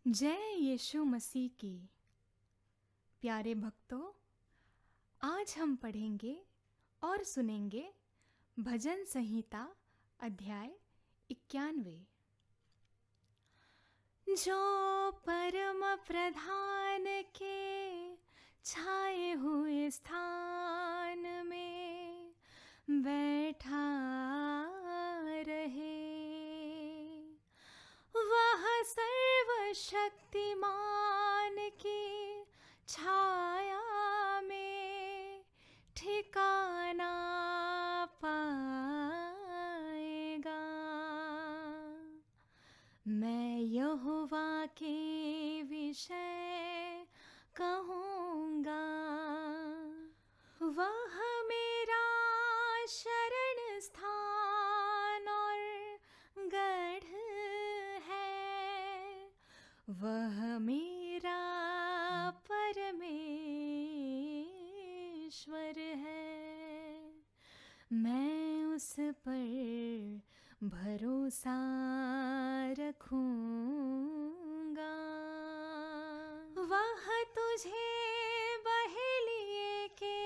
जय यीशु मसीह की। प्यारे भक्तों, आज हम पढ़ेंगे और सुनेंगे भजन संहिता अध्याय 91। जो परम प्रधान के छाए हुए स्थान में बैठा रहे, वह सर्वशक्तिमान की छाया में ठिकाना पाएगा। मैं यहोवा के विषय कहूँगा, वह मेरा शरण स्थान और गढ़ है, वह मेरा परमेश्वर है। मैं उस पर भरोसा रखूंगा। वह तुझे बहेलिए के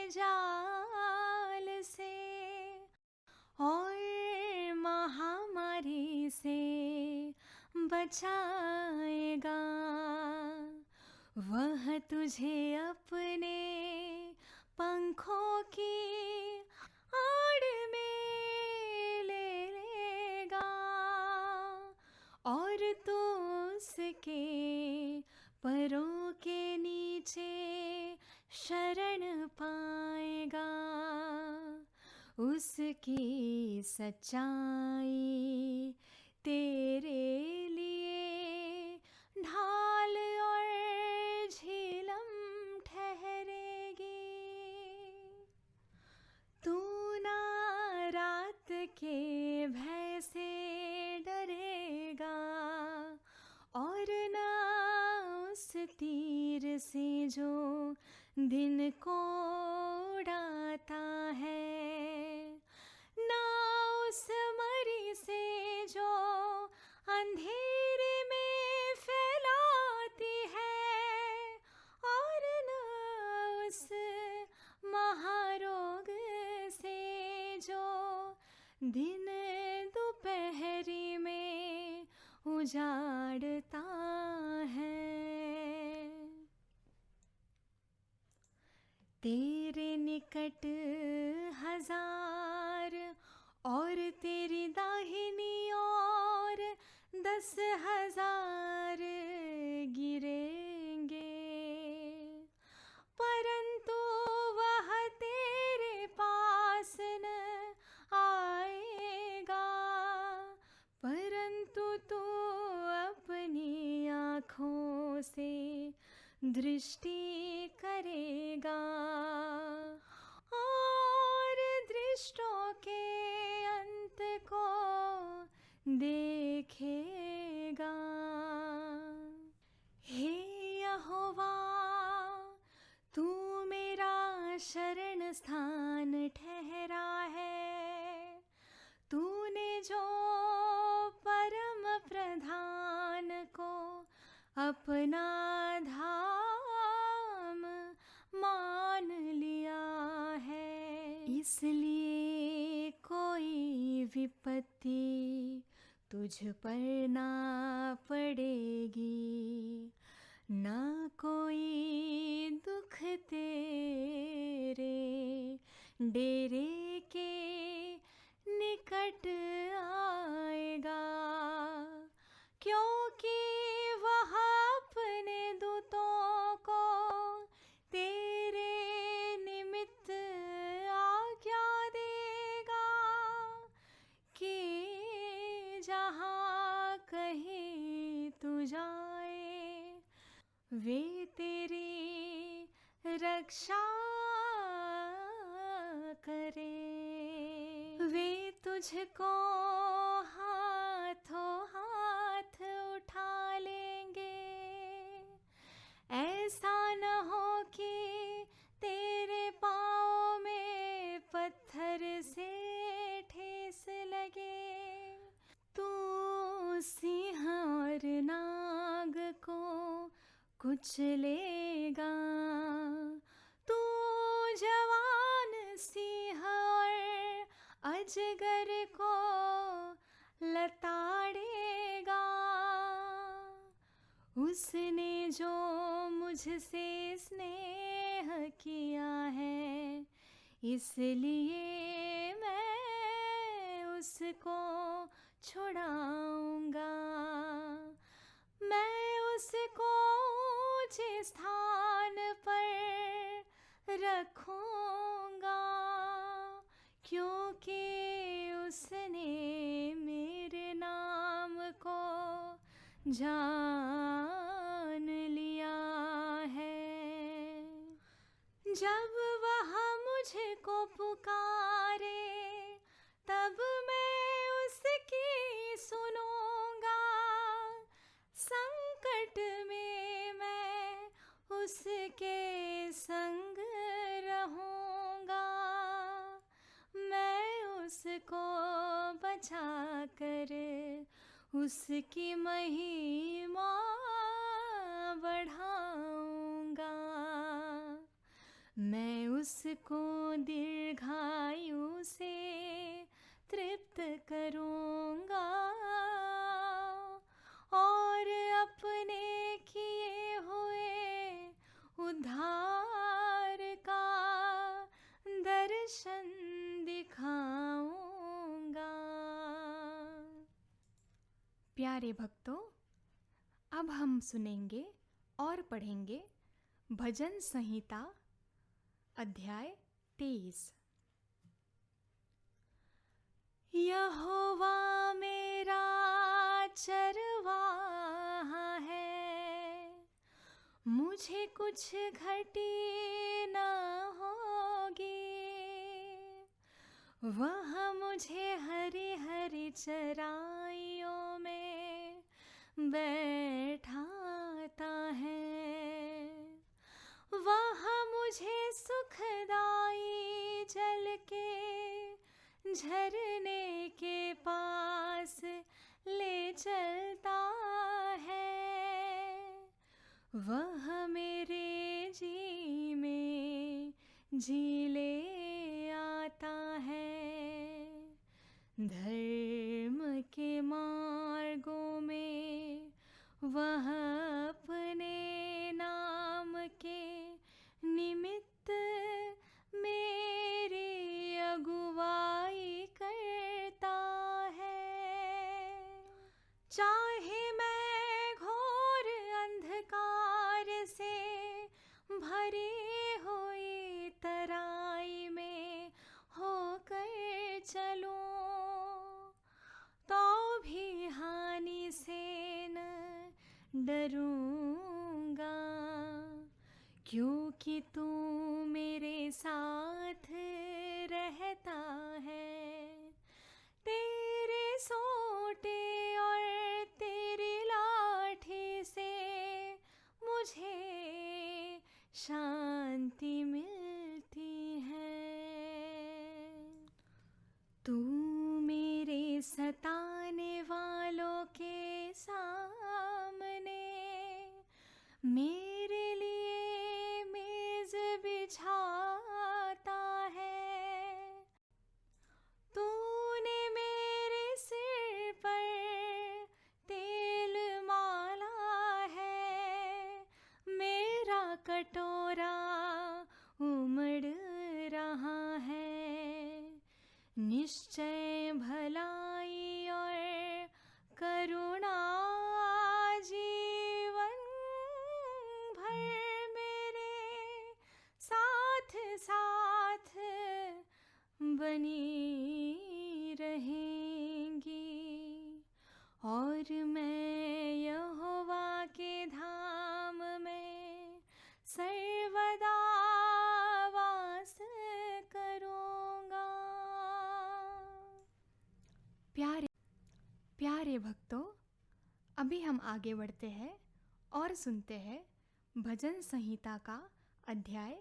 जाल से और महामारी से बचाएगा। वह तुझे अपने पंखों की आड़ में ले लेगा और तू उसके परों के नीचे शरण पाएगा। उसकी सच्चाई तेरे लिए ढाल और झिलम ठहरेगी। तू ना रात के भय से डरेगा और ना उस तीर से जो दिन को उड़ाता है, ना उस मरी से जो अंधेरे में फैलाती है, और न उस महारोग से जो दिन दोपहरी में उजाड़ता है। तेरे निकट 1000 और तेरी दाहिनी ओर 10,000 गिरेंगे, परंतु वह तेरे पास न आएगा। परंतु तू अपनी आँखों से दृष्टि करेगा और दृष्टों के अंत को देखेगा। हे यहोवा, तू मेरा शरण स्थान ठहरा है। तूने जो परम प्रधान को अपना धाम मान लिया है, इसलिए कोई विपत्ति तुझ पर ना पड़ेगी, ना कोई दुख तेरे डेरे के निकट आएगा, क्योंकि वह अपने दूतों को तेरे निमित्त आज्ञा देगा कि जहाँ कहीं तू जाए वे तेरी रक्षा करें। वे तुझको हाथों हाथ उठा लेंगे, ऐसा न हो कि तेरे पाँव में पत्थर से ठेस लगे। तू सिंह और नाग कुचलेगा। तू जवान सिंह और अजगर को लताड़ेगा। उसने जो मुझसे स्नेह किया है, इसलिए मैं उसको छुड़ाऊंगा। मैं उसको ऊंचे स्थान पर रखूंगा, क्योंकि उसने मेरे नाम को जान लिया है। जब वह मुझको पुकारे, तब मैं उसकी सुनूंगा। संकट में मैं उसके संग रहूंगा। मैं उसको बचाकर उसकी महिमा बढ़ाऊंगा। मैं उसको दीर्घायु से तृप्त करूंगा और अपने किए हुए उद्धार का दर्शन दिखाऊंगा। प्यारे भक्तों, अब हम सुनेंगे और पढ़ेंगे भजन संहिता अध्याय 23। यहोवा मेरा चरवाहा है, मुझे कुछ घटी न होगी। वह मुझे हरी हरी चराइयों में बैठाता है। वह मुझे सुखदाई जल के झरने के पास ले चलता है। वह मेरे जी में जी ले आता है। धर्म के मार्गों में वह अपने नाम के निमित्त मेरी अगुवाई करता है। चाहे मैं घोर अंधकार से भरी हुई तराई में होकर चलूं, तो भी हानि से न डरूंगा, क्योंकि तू मेरे साथ रहता है। तेरे सोटे और तेरी लाठी से मुझे शांति मिलती है। तू मेरे सताने वालों के सामने मेरे लिए मेज बिछाता है। तूने मेरे सिर पर तेल माला है। मेरा कटोरा उमड़ रहा है। निश्चय भलाई और करुणा जीवन भर मेरे साथ साथ बनी रहेंगी, और मैं यहोवा के धाम में सर्वदा वास करूंगा। प्यारे भक्तों, अभी हम आगे बढ़ते हैं और सुनते हैं भजन संहिता का अध्याय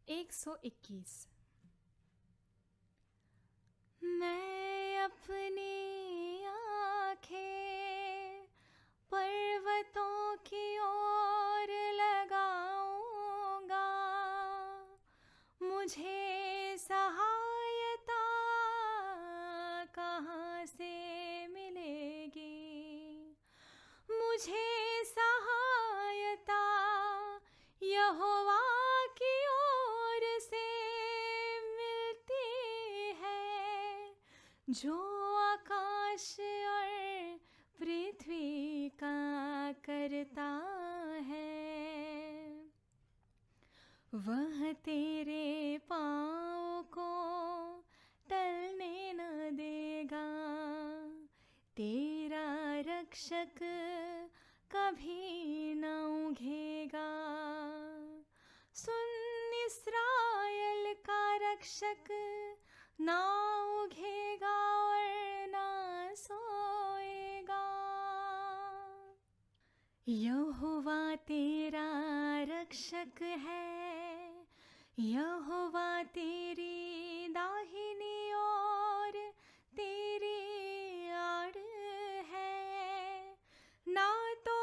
121। मैं अपनी आँखें पर्वतों की ओर जो आकाश और पृथ्वी का करता है, वह तेरे पाँव को टलने न देगा। तेरा रक्षक कभी न उघेगा। सुन, इस्राएल का रक्षक ना उघेगा और ना सोएगा। यहोवा तेरा रक्षक है, यहोवा तेरी दाहिनी ओर तेरी आड़ है। ना तो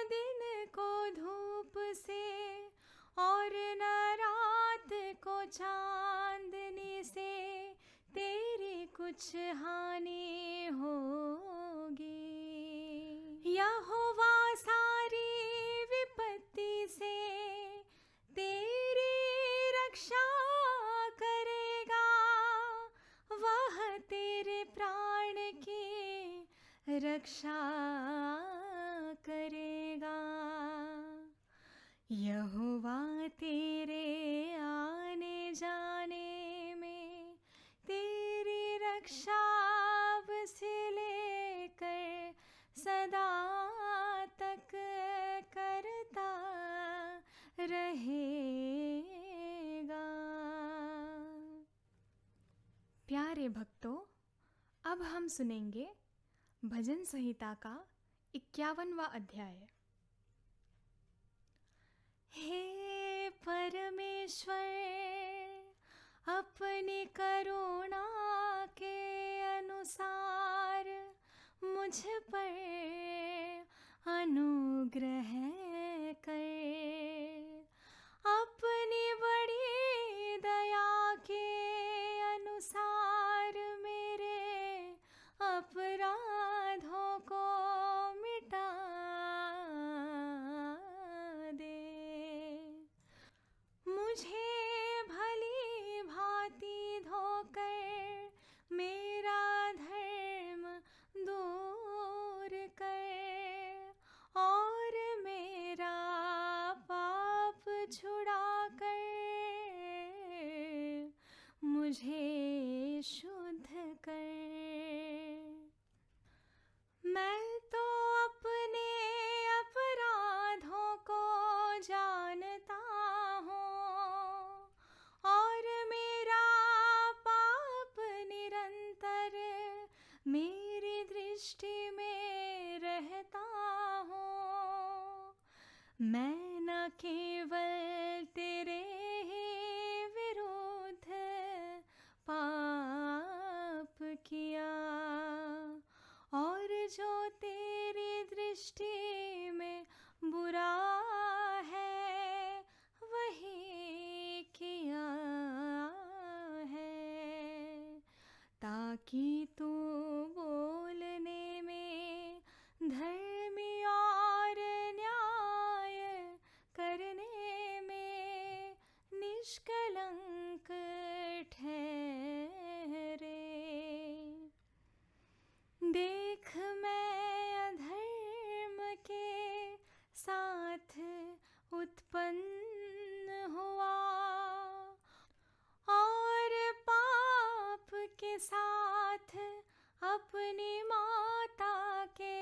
दिन को धूप से और न रात को चांदनी से तेरी कुछ हानि होगी। यहोवा सारी विपत्ति से तेरी रक्षा करेगा। वह तेरे प्राण की रक्षा करेगा। यहोवा तेरे आने जाने में तेरी रक्षा अब से लेकर सदा तक करता रहेगा। प्यारे भक्तों, अब हम सुनेंगे भजन संहिता का 51वां अध्याय। हे परमेश्वर, अपनी करुणा के अनुसार मुझ पर अनुग्रह कर। अपनी बड़ी दया के अनुसार मेरे अपराधों को मिटा दे। मुझे भली भांति धोकर मेरा धर्म दूर कर और मेरा पाप छुड़ा कर मुझे शुद्ध कर। मैं तो अपने अपराधों को जानता हूँ और मेरा पाप निरंतर मेरी दृष्टि में रहता हूँ। मैं न केवल तेरे ही विरुद्ध पाप किया और जो तेरी दृष्टि में बुरा है वही किया है, ताकि तू बोलने में धर्मी और न्याय करने में निष्कलंक ठहरे। देख, मैं अधर्म के साथ उत्पन्न हुआ और पाप के साथ अपनी माता के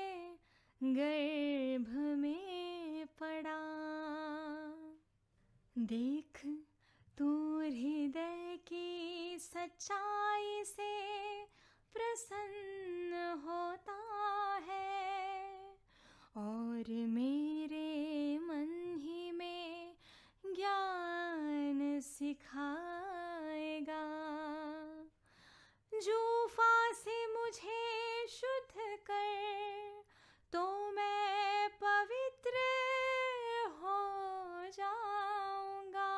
गर्भ में पड़ा। देख, तू हृदय की सच्चाई से प्रसन्न होता है और मेरे मन ही में ज्ञान सिखाएगा। जूफा से मुझे शुद्ध कर तो मैं पवित्र हो जाऊंगा।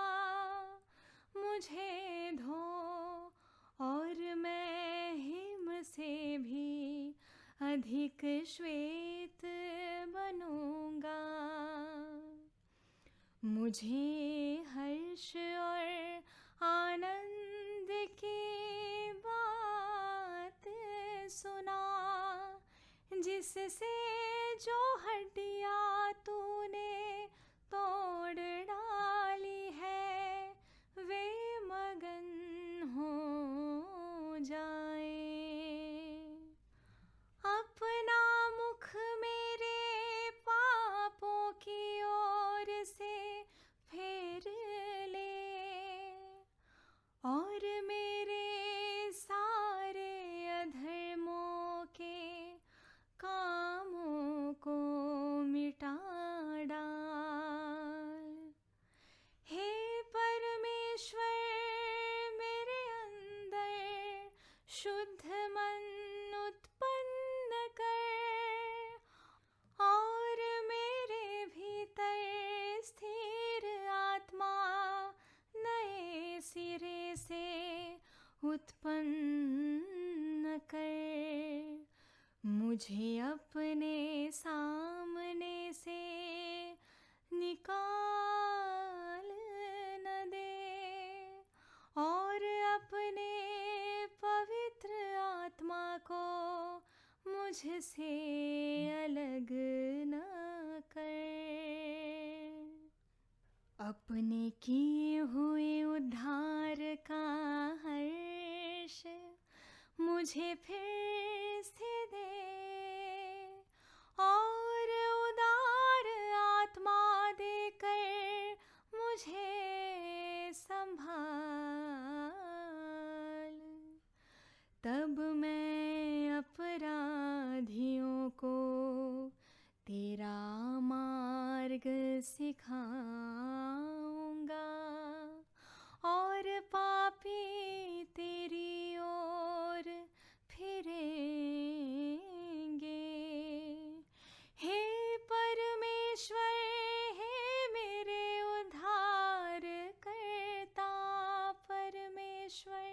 मुझे धो और मैं हिम से भी अधिक श्वेत बनूंगा। मुझे हर्ष और आनंद की बात सुना, जिससे जो हड्डियाँ तूने तोड़ डाली है, वे मगन हो जाए। अपना मुख मेरे पापों की ओर से फेर ले, और मेरे सारे अधर्मों के कामों को मिटा डाल। हे परमेश्वर, मेरे अंदर शुद्ध मन उत्पन्न कर, और मेरे भीतर स्थिर आत्मा नए सिरे से उत्पन्न कर। मुझे अपने सामने से निकाल न दे, और अपने पवित्र आत्मा को मुझसे अलग न कर। अपने किए हुए उद्धार का हर्ष मुझे फिर से दे, और उदार आत्मा देकर मुझे संभाल। तब मैं अपराधियों को तेरा मार्ग सिखाऊंगा, और पापी तेरी ओर फिरेंगे। हे परमेश्वर, हे मेरे उद्धार करता परमेश्वर,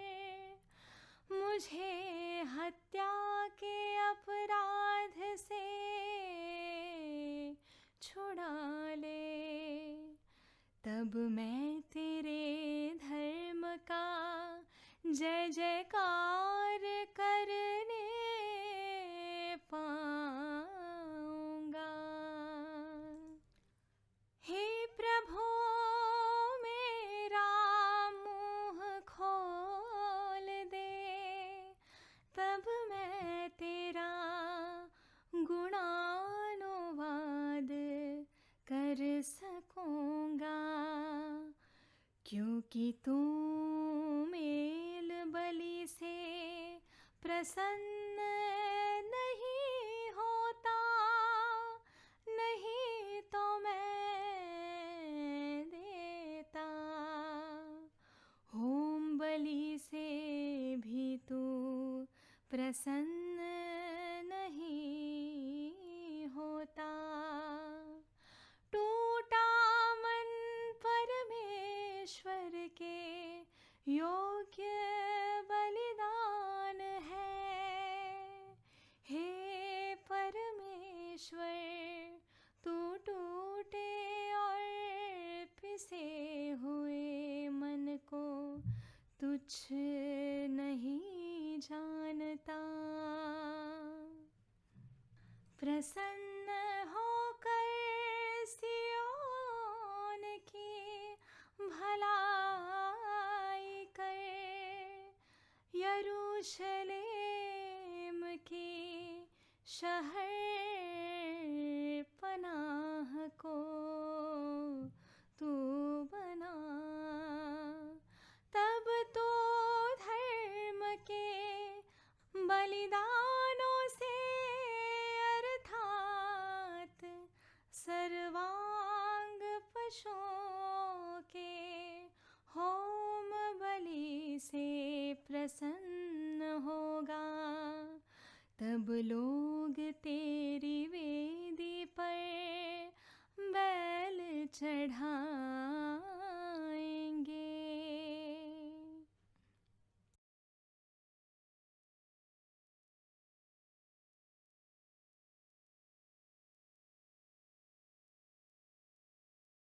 मुझे हत्या के अपराध से छुड़ा ले। तब मैं तेरे धर्म का जय जयकार करने पाऊंगा। हे प्रभु, मेरा मुंह खोल दे, तब मैं तेरा गुणानुवाद कर सकूंगा। क्योंकि तू मेल बलि से प्रसन्न नहीं होता, नहीं तो मैं देता। होम बलि से भी तू प्रसन्न नहीं होता। टूटा मन परमेश्वर के योग्य बलिदान है। हे परमेश्वर, तू टूटे और पिसे हुए मन को तुच्छ नहीं जानता। प्रसन्न होकर सियोन की भलाई कर, यरूशलेम की शहर पनाह को तू बना। तब तो धर्म के बलिदानों से, अर्थात सर्वांग पशुओं के होम बलि से प्रसन्न होगा। तब